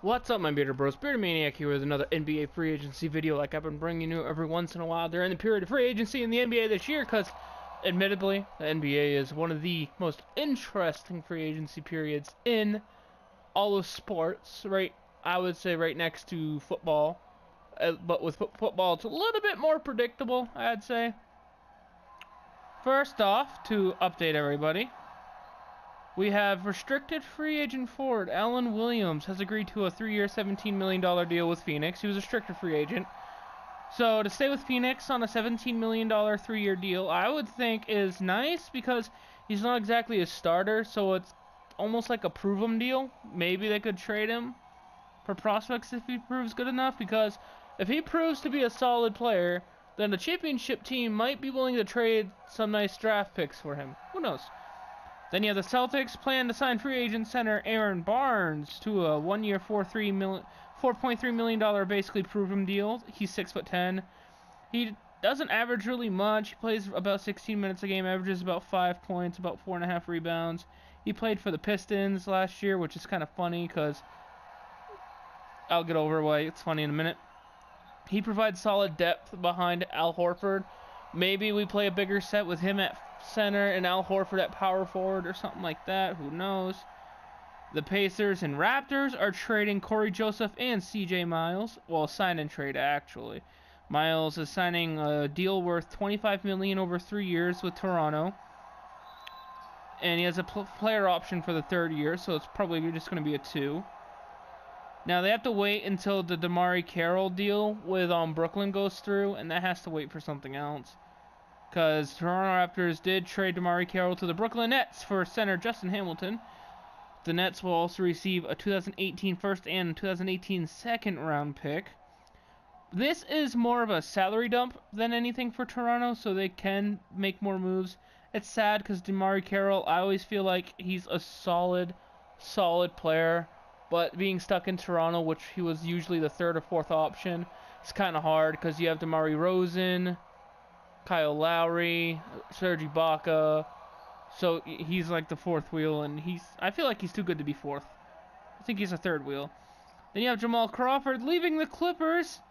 What's up, my bearded bros? Bearded Maniac here with another NBA free agency video like I've been bringing you every once in a while during the period of free agency in the NBA this year, because admittedly, the NBA is one of the most interesting free agency periods in all of sports, right? I would say right next to football, but with football it's a little bit more predictable, I'd say. First off, to update everybody, we have restricted free agent forward Alan Williams has agreed to a 3-year, $17 million deal with Phoenix. He was a restricted free agent. So to stay with Phoenix on a $17 million 3-year deal, I would think is nice because he's not exactly a starter, so it's almost like a prove him deal. Maybe they could trade him for prospects if he proves good enough, because if he proves to be a solid player, then the championship team might be willing to trade some nice draft picks for him. Who knows? Then you have the Celtics plan to sign free agent center Aaron Barnes to a 1-year, $4.3 million basically prove him deal. He's 6'10". He doesn't average really much. He plays about 16 minutes a game, averages about 5 points, about 4.5 rebounds. He played for the Pistons last year, which is kind of funny because I'll get over why it's funny in a minute. He provides solid depth behind Al Horford. Maybe we play a bigger set with him at center and Al Horford at power forward or something like that. Who knows? The Pacers and Raptors are trading Corey Joseph and CJ Miles. Well, sign and trade, actually. Miles is signing a deal worth $25 million over 3 years with Toronto. And he has a player option for the 3rd year, so it's probably just going to be a 2. Now, they have to wait until the DeMarre Carroll deal with Brooklyn goes through, and that has to wait for something else. Because Toronto Raptors did trade DeMarre Carroll to the Brooklyn Nets for center Justin Hamilton. The Nets will also receive a 2018 first and 2018 second round pick. This is more of a salary dump than anything for Toronto, so they can make more moves. It's sad because DeMarre Carroll, I always feel like he's a solid player. But being stuck in Toronto, which he was usually the 3rd or 4th option, it's kind of hard because you have DeMar DeRozan, Kyle Lowry, Serge Ibaka. So he's like the 4th wheel, and I feel like he's too good to be 4th. I think he's a 3rd wheel. Then you have Jamal Crawford leaving the Clippers,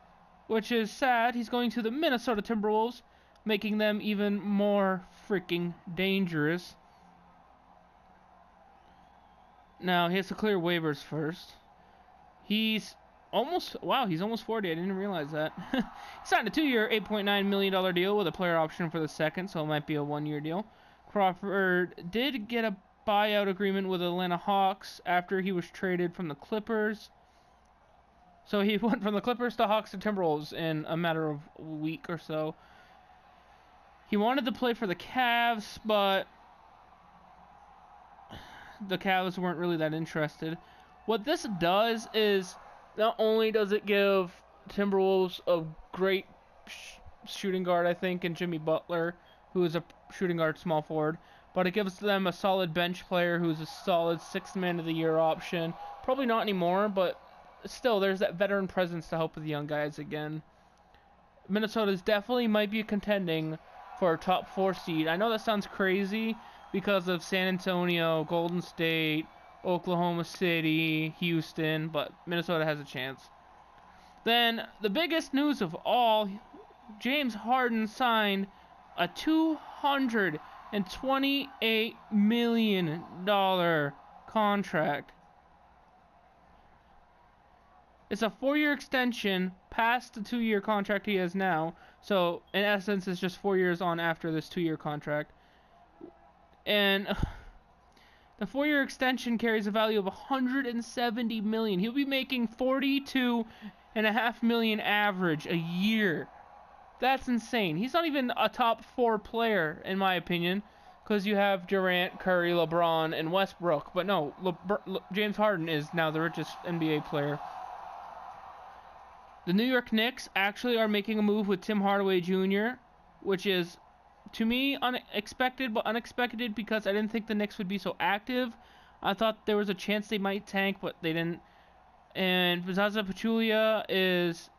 which is sad. He's going to the Minnesota Timberwolves, making them even more freaking dangerous. Now, he has to clear waivers first. He's almost 40. I didn't realize that. He signed a 2-year, $8.9 million deal with a player option for the 2nd, so it might be a 1-year deal. Crawford did get a buyout agreement with Atlanta Hawks after he was traded from the Clippers. So he went from the Clippers to Hawks to Timberwolves in a matter of a week or so. He wanted to play for the Cavs, but the Cavs weren't really that interested. What this does is, not only does it give Timberwolves a great shooting guard, I think, in Jimmy Butler, who is a shooting guard small forward, but it gives them a solid bench player who's a solid 6th man of the year option. Probably not anymore, but still, there's that veteran presence to help with the young guys again. Minnesota's definitely might be contending for a top 4 seed. I know that sounds crazy because of San Antonio, Golden State, Oklahoma City, Houston, but Minnesota has a chance. Then, the biggest news of all, James Harden signed a $228 million contract. It's a 4-year extension past the 2-year contract he has now, so in essence it's just 4 years on after this 2-year contract. And the 4-year extension carries a value of $170 million. He'll be making $42.5 million average a year. That's insane. He's not even a top 4 player, in my opinion, because you have Durant, Curry, LeBron, and Westbrook. But no, James Harden is now the richest NBA player. The New York Knicks actually are making a move with Tim Hardaway Jr., which is, to me, unexpected, but unexpected because I didn't think the Knicks would be so active. I thought there was a chance they might tank, but they didn't. And Zaza Pachulia is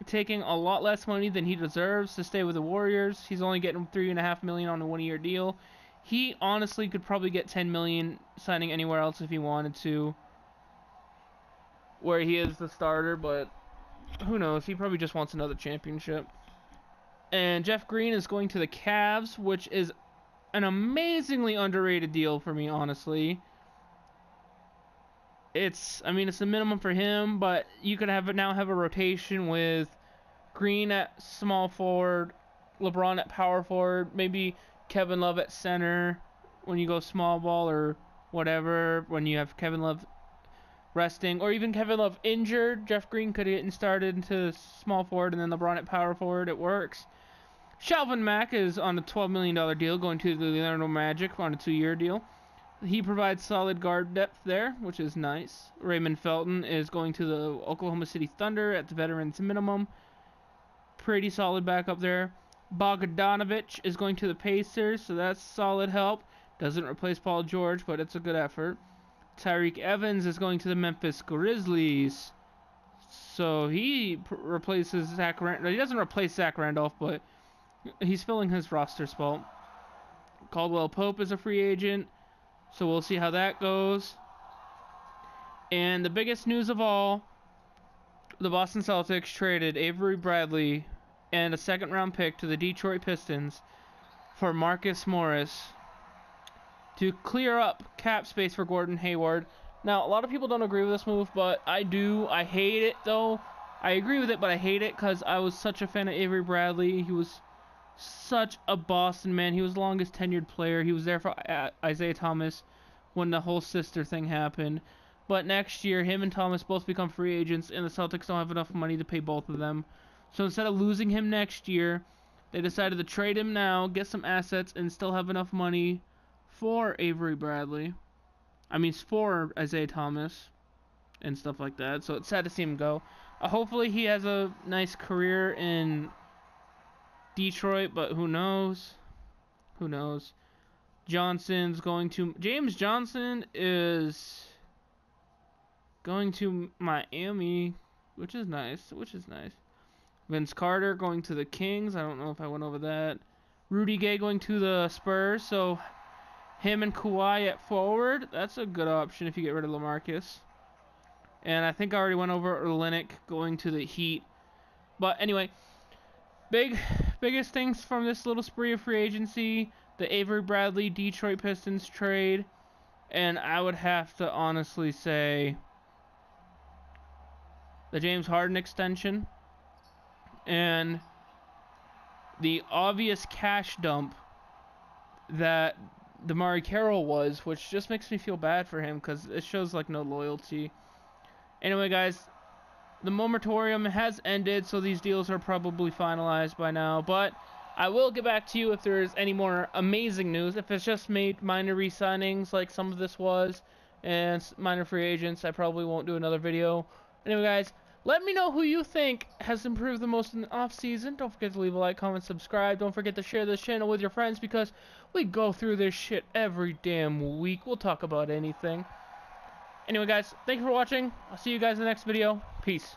taking a lot less money than he deserves to stay with the Warriors. He's only getting $3.5 million on a 1-year deal. He honestly could probably get $10 million signing anywhere else if he wanted to. where he is the starter, but who knows? He probably just wants another championship. And Jeff Green is going to the Cavs, which is an amazingly underrated deal for me, honestly. I mean, it's the minimum for him, but you could now have a rotation with Green at small forward, LeBron at power forward, maybe Kevin Love at center when you go small ball or whatever, when you have Kevin Love resting, or even Kevin Love injured. Jeff Green could get started into small forward and then LeBron at power forward. It works. Shelvin Mack is on a $12 million deal going to the Orlando Magic on a 2-year deal. He provides solid guard depth there, which is nice. Raymond Felton is going to the Oklahoma City Thunder at the veterans minimum. Pretty solid backup there. Bogdanovich is going to the Pacers, so that's solid help. Doesn't replace Paul George, but it's a good effort. Tyreke Evans is going to the Memphis Grizzlies. So he replaces Zach Randolph. He doesn't replace Zach Randolph, but he's filling his roster spot. Caldwell Pope is a free agent, so we'll see how that goes. And the biggest news of all, the Boston Celtics traded Avery Bradley and a second-round pick to the Detroit Pistons for Marcus Morris to clear up cap space for Gordon Hayward. Now, a lot of people don't agree with this move, but I do. I hate it, though. I agree with it, but I hate it because I was such a fan of Avery Bradley. He was such a Boston man. He was the longest tenured player. He was there for Isaiah Thomas when the whole sister thing happened. But next year, him and Thomas both become free agents, and the Celtics don't have enough money to pay both of them. So instead of losing him next year, they decided to trade him now, get some assets, and still have enough money for Avery Bradley. I mean, for Isaiah Thomas and stuff like that. So it's sad to see him go. Hopefully he has a nice career in Detroit, but who knows? Who knows? James Johnson is going to Miami, which is nice. Vince Carter going to the Kings. I don't know if I went over that. Rudy Gay going to the Spurs. So him and Kawhi at forward. That's a good option if you get rid of LaMarcus. And I think I already went over Olynyk going to the Heat. But anyway, biggest things from this little spree of free agency: the Avery Bradley Detroit Pistons trade, and I would have to honestly say the James Harden extension, and the obvious cash dump that DeMarre Carroll was, which just makes me feel bad for him because it shows like no loyalty. Anyway, guys, the moratorium has ended, so these deals are probably finalized by now, but I will get back to you if there is any more amazing news. If it's just minor re-signings like some of this was and minor free agents, I probably won't do another video. Anyway, guys, let me know who you think has improved the most in the off-season. Don't forget to leave a like, comment, subscribe. Don't forget to share this channel with your friends because we go through this shit every damn week. We'll talk about anything. Anyway, guys, thank you for watching. I'll see you guys in the next video. Peace.